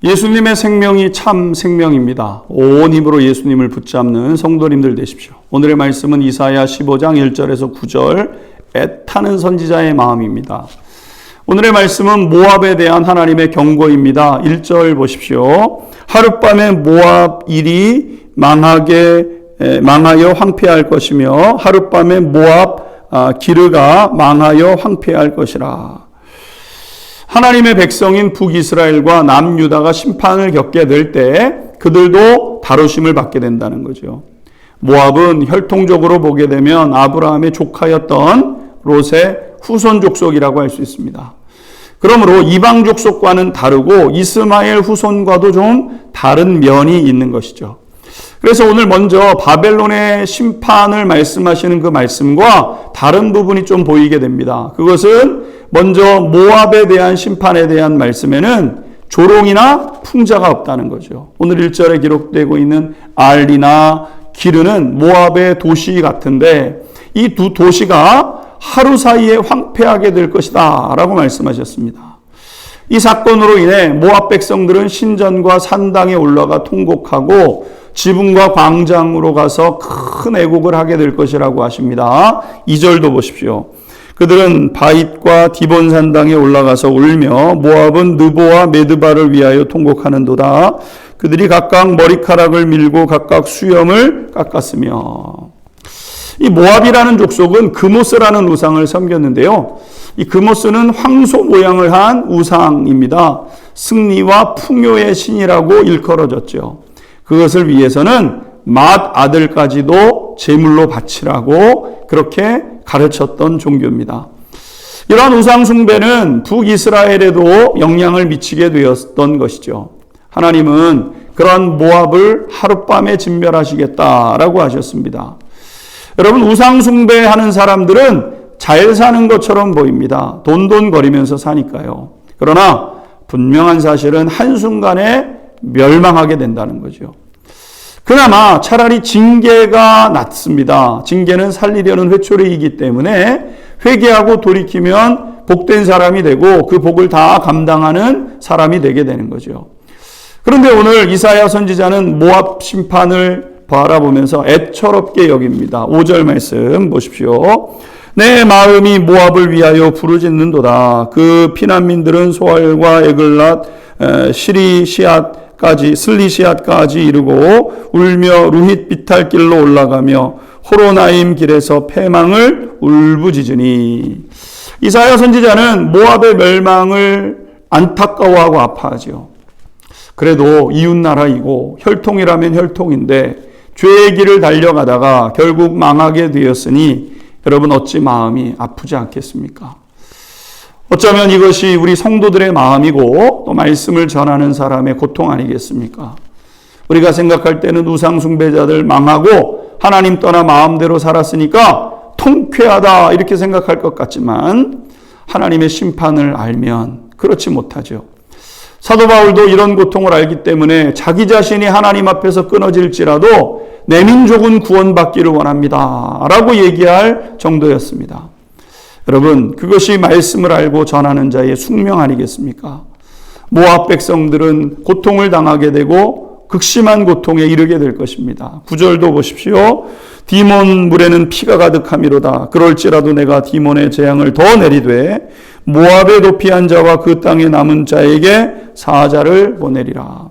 예수님의 생명이 참 생명입니다. 온 힘으로 예수님을 붙잡는 성도님들 되십시오. 오늘의 말씀은 이사야 15장 1절에서 9절 애타는 선지자의 마음입니다. 오늘의 말씀은 모압에 대한 하나님의 경고입니다. 1절 보십시오. 하룻밤에 모압 일이 망하여 황폐할 것이며 하룻밤에 모압 기르가 망하여 황폐할 것이라. 하나님의 백성인 북이스라엘과 남유다가 심판을 겪게 될 때 그들도 다루심을 받게 된다는 거죠. 모압은 혈통적으로 보게 되면 아브라함의 조카였던 롯의 후손 족속이라고 할 수 있습니다. 그러므로 이방 족속과는 다르고 이스마엘 후손과도 좀 다른 면이 있는 것이죠. 그래서 오늘 먼저 바벨론의 심판을 말씀하시는 그 말씀과 다른 부분이 좀 보이게 됩니다. 그것은 먼저 모압에 대한 심판에 대한 말씀에는 조롱이나 풍자가 없다는 거죠. 오늘 1절에 기록되고 있는 알리나 기르는 모압의 도시 같은데 이 두 도시가 하루 사이에 황폐하게 될 것이다 라고 말씀하셨습니다. 이 사건으로 인해 모압 백성들은 신전과 산당에 올라가 통곡하고 지붕과 광장으로 가서 큰 애곡을 하게 될 것이라고 하십니다. 2절도 보십시오. 그들은 바잇과 디본 산당에 올라가서 울며 모압은 느보와 메드바를 위하여 통곡하는도다. 그들이 각각 머리카락을 밀고 각각 수염을 깎았으며. 이 모압이라는 족속은 그모스라는 우상을 섬겼는데요. 이 그모스는 황소 모양을 한 우상입니다. 승리와 풍요의 신이라고 일컬어졌죠. 그것을 위해서는 맏 아들까지도 제물로 바치라고 그렇게 가르쳤던 종교입니다. 이러한 우상 숭배는 북이스라엘에도 영향을 미치게 되었던 것이죠. 하나님은 그러한 모압을 하룻밤에 진멸하시겠다라고 하셨습니다. 여러분, 우상 숭배하는 사람들은 잘 사는 것처럼 보입니다. 돈돈거리면서 사니까요. 그러나 분명한 사실은 한순간에 멸망하게 된다는 거죠. 그나마 차라리 징계가 낫습니다. 징계는 살리려는 회초리이기 때문에 회개하고 돌이키면 복된 사람이 되고 그 복을 다 감당하는 사람이 되게 되는 거죠. 그런데 오늘 이사야 선지자는 모압 심판을 바라보면서 애처롭게 여깁니다. 5절 말씀 보십시오. 내 마음이 모압을 위하여 부르짖는도다. 그 피난민들은 소알과 에글랏 슬리시앗까지 이르고 울며 루힛 비탈길로 올라가며 호로나임 길에서 패망을 울부짖으니. 이사야 선지자는 모압의 멸망을 안타까워하고 아파하죠. 그래도 이웃나라이고 혈통이라면 혈통인데 죄의 길을 달려가다가 결국 망하게 되었으니 여러분 어찌 마음이 아프지 않겠습니까? 어쩌면 이것이 우리 성도들의 마음이고 또 말씀을 전하는 사람의 고통 아니겠습니까? 우리가 생각할 때는 우상 숭배자들 망하고 하나님 떠나 마음대로 살았으니까 통쾌하다 이렇게 생각할 것 같지만 하나님의 심판을 알면 그렇지 못하죠. 사도 바울도 이런 고통을 알기 때문에 자기 자신이 하나님 앞에서 끊어질지라도 내 민족은 구원받기를 원합니다 라고 얘기할 정도였습니다. 여러분, 그것이 말씀을 알고 전하는 자의 숙명 아니겠습니까? 모압 백성들은 고통을 당하게 되고 극심한 고통에 이르게 될 것입니다. 9절도 보십시오. 디몬 물에는 피가 가득함이로다. 그럴지라도 내가 디몬의 재앙을 더 내리되 모압에 도피한 자와 그 땅에 남은 자에게 사자를 보내리라.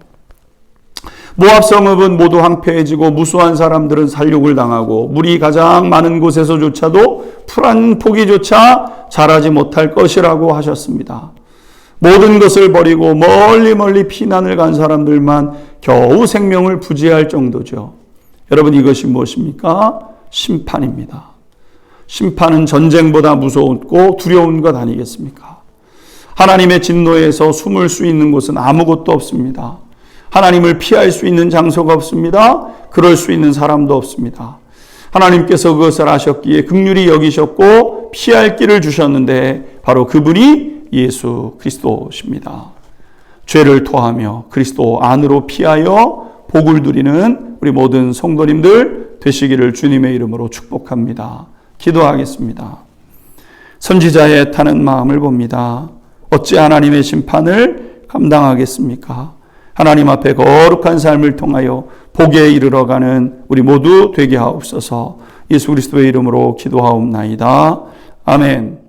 모압 성읍은 모두 황폐해지고 무수한 사람들은 살육을 당하고 물이 가장 많은 곳에서조차도 풀 한 포기조차 자라지 못할 것이라고 하셨습니다. 모든 것을 버리고 멀리 피난을 간 사람들만 겨우 생명을 부지할 정도죠. 여러분, 이것이 무엇입니까? 심판입니다. 심판은 전쟁보다 무서웠고 두려운 것 아니겠습니까? 하나님의 진노에서 숨을 수 있는 곳은 아무것도 없습니다. 하나님을 피할 수 있는 장소가 없습니다. 그럴 수 있는 사람도 없습니다. 하나님께서 그것을 아셨기에 긍휼히 여기셨고 피할 길을 주셨는데 바로 그분이 예수 그리스도십니다. 죄를 토하며 그리스도 안으로 피하여 복을 누리는 우리 모든 성도님들 되시기를 주님의 이름으로 축복합니다. 기도하겠습니다. 선지자의 타는 마음을 봅니다. 어찌 하나님의 심판을 감당하겠습니까? 하나님 앞에 거룩한 삶을 통하여 복에 이르러가는 우리 모두 되게 하옵소서. 예수 그리스도의 이름으로 기도하옵나이다. 아멘.